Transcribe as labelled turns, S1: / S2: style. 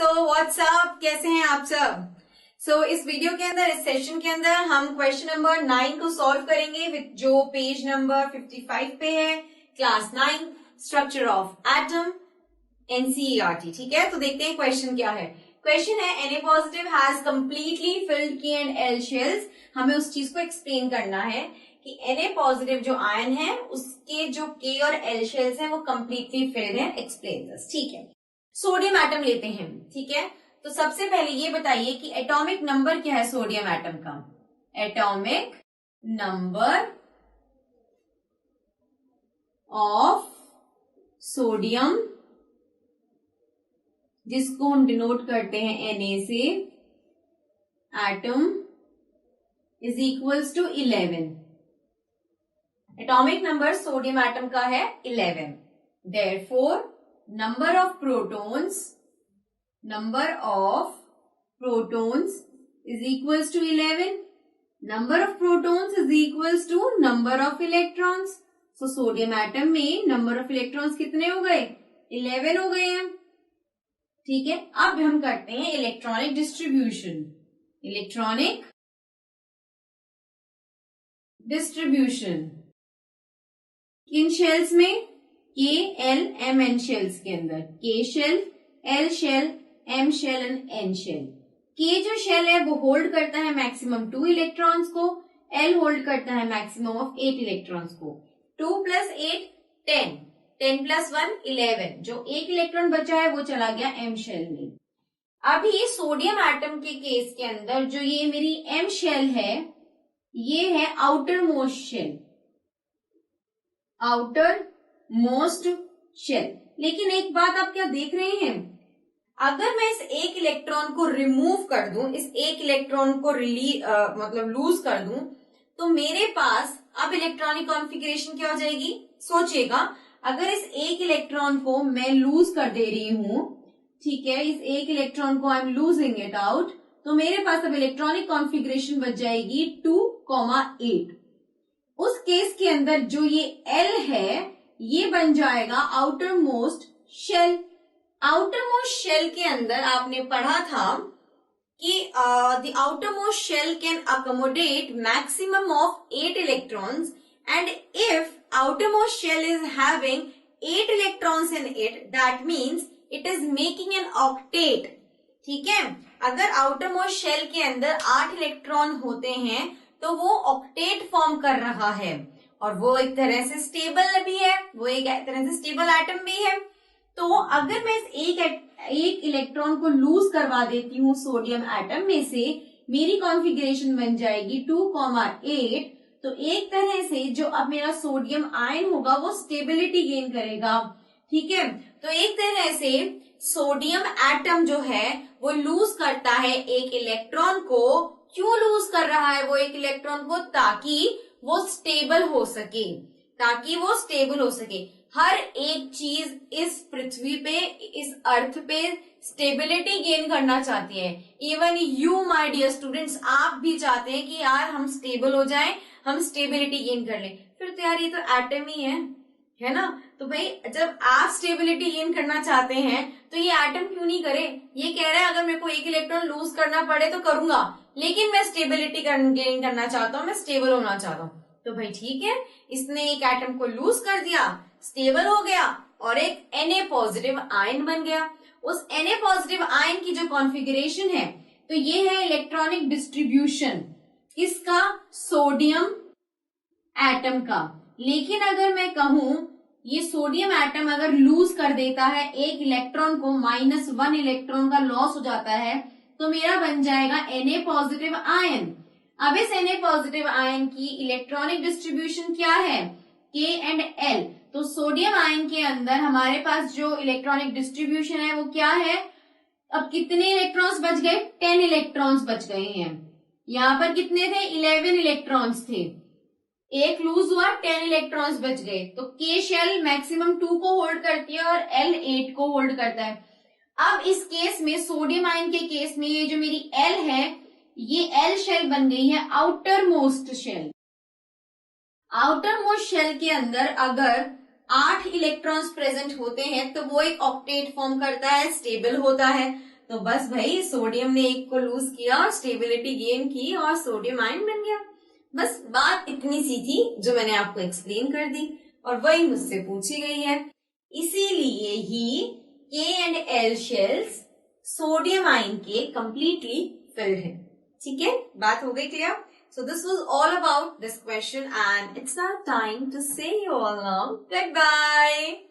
S1: So what's up, कैसे हैं आप सब। इस वीडियो के अंदर, इस सेशन के अंदर हम क्वेश्चन नंबर 9 को सॉल्व करेंगे विद जो पेज नंबर 55 पे है, class 9 structure of atom NCERT. ठीक है, तो देखते हैं क्वेश्चन क्या है। क्वेश्चन है Na positive has completely filled K and L shells. हमें उस चीज को एक्सप्लेन करना है कि Na पॉजिटिव जो आयन है उसके जो K और L शेल्स हैं वो कंप्लीटली फिल्ड है। Explain this. ठीक है, सोडियम एटम लेते हैं। ठीक है, तो सबसे पहले ये बताइए कि एटॉमिक नंबर क्या है सोडियम एटम का। एटॉमिक नंबर ऑफ सोडियम, जिसको हम डिनोट करते हैं Na से, atom is equals to 11। Atomic number sodium atom का है 11। Therefore number of protons is equals to 11. Number of protons is equals to number of electrons. So sodium atom में number of electrons कितने हो गए? 11 हो गए हैं। ठीक है, अब हम करते हैं इलेक्ट्रॉनिक डिस्ट्रीब्यूशन। इलेक्ट्रॉनिक डिस्ट्रीब्यूशन किन शेल्स में? K, L, M, N shells के अंदर। K shell, L shell, M shell and N shell. K जो शेल है वो होल्ड करता है मैक्सिमम 2 इलेक्ट्रॉन्स को, L होल्ड करता है मैक्सिमम ऑफ 8 इलेक्ट्रॉन्स को। 2 + 8 10, 10 + 1 11। जो एक इलेक्ट्रॉन बचा है वो चला गया M शेल में। अभी सोडियम एटम के केस के अंदर जो ये मेरी M शेल है, ये है outer most shell, outer most shell. लेकिन एक बात आप क्या देख रहे हैं, अगर मैं इस एक इलेक्ट्रॉन को रिमूव कर दूं, इस एक इलेक्ट्रॉन को लूज कर दूं, तो मेरे पास अब इलेक्ट्रॉनिक कॉन्फ़िगरेशन क्या हो जाएगी? सोचिएगा, अगर इस एक इलेक्ट्रॉन को मैं लूज कर दे रही हूं, ठीक है, इस एक इलेक्ट्रॉन को I am losing it out, तो मेरे पास अब इलेक्ट्रॉनिक कॉन्फ़िगरेशन बच जाएगी 2,8। उस केस के अंदर जो ये L है ये बन जाएगा outer most shell. Outer most shell के अंदर आपने पढ़ा था कि the outer most shell can accommodate maximum of 8 electrons and if outer most shell is having 8 electrons in it, that means it is making an octet. ठीक है, अगर outer most shell के अंदर 8 इलेक्ट्रॉन होते हैं तो वो ऑक्टेट फॉर्म कर रहा है, और वो एक तरह से स्टेबल भी है, वो एक तरह से स्टेबल एटम भी है। तो अगर मैं इस एक इलेक्ट्रॉन को लूज करवा देती हूँ सोडियम एटम में से, मेरी कॉन्फ़िगरेशन बन जाएगी 2,8। तो एक तरह से जो अब मेरा सोडियम आयन होगा वो स्टेबिलिटी गेन करेगा। ठीक है, तो एक तरह से सोडियम एटम जो है वो लूज करता है एक इलेक्ट्रॉन को। क्यों लूज कर रहा है वो एक इलेक्ट्रॉन को? ताकि वो स्टेबल हो सके, ताकि वो स्टेबल हो सके। हर एक चीज इस पृथ्वी पे, इस अर्थ पे स्टेबिलिटी गेन करना चाहती है। Even you my dear students, आप भी चाहते हैं कि यार हम स्टेबल हो जाएं, हम स्टेबिलिटी गेन कर लें। फिर तो यार ये तो एटम ही है ना। तो भाई जब आप स्टेबिलिटी गेन करना चाहते हैं तो ये एटम क्यों नहीं करे? ये कह रहा है अगर मेरे को एक इलेक्ट्रॉन लूज करना पड़े तो करूंगा, लेकिन मैं स्टेबिलिटी गेन करना चाहता हूं, मैं स्टेबल होना चाहता हूं। तो भाई ठीक है, इसने एक एटम को लूज कर दिया, स्टेबल हो गया और एक Na पॉजिटिव आयन बन गया। उस Na पॉजिटिव आयन की जो कॉन्फ़िगरेशन है, तो ये है इलेक्ट्रॉनिक डिस्ट्रीब्यूशन किसका? सोडियम एटम का। लेकिन अगर मैं कहूं ये सोडियम एटम अगर लूज कर देता है एक इलेक्ट्रॉन को, -1 इलेक्ट्रॉन का लॉस हो जाता है, तो मेरा बन जाएगा Na पॉजिटिव आयन। अब इस Na पॉजिटिव आयन की इलेक्ट्रॉनिक डिस्ट्रीब्यूशन क्या है? K and L। तो सोडियम आयन के अंदर हमारे पास जो इलेक्ट्रॉनिक डिस्ट्रीब्यूशन है वो क्या है? अब कितने इलेक्ट्रॉन्स बच गए? 10 इलेक्ट्रॉन्स बच गए हैं। यहाँ पर कितने थे? 11 इलेक्ट्रॉन्स थे, एक लूज हुआ, 10 इलेक्ट्रॉन्स बच गए। तो K शेल मैक्सिमम 2 को होल्ड करती है और L 8 को होल्ड करता है। अब इस केस में, सोडियम आयन के केस में, ये जो मेरी L है ये L शेल बन गई है outer most shell. Outer most shell के अंदर अगर 8 इलेक्ट्रॉन्स प्रेजेंट होते हैं तो वो एक ऑक्टेट फॉर्म करता है, स्टेबल होता है। तो बस भाई सोडियम ने एक को लूज किया, स्टेबिलिटी गेन की और सोडियम आयन बन गया। बस बात इतनी सी थी जो मैंने आपको एक्सप्लेन कर दी और वही मुझसे पूछी गई है। इसीलिए ही K and L shells sodium ion के कंप्लीटली फिल्ड है। ठीक है, बात हो गई clear? So this was all about this question and it's now time to say you all now goodbye.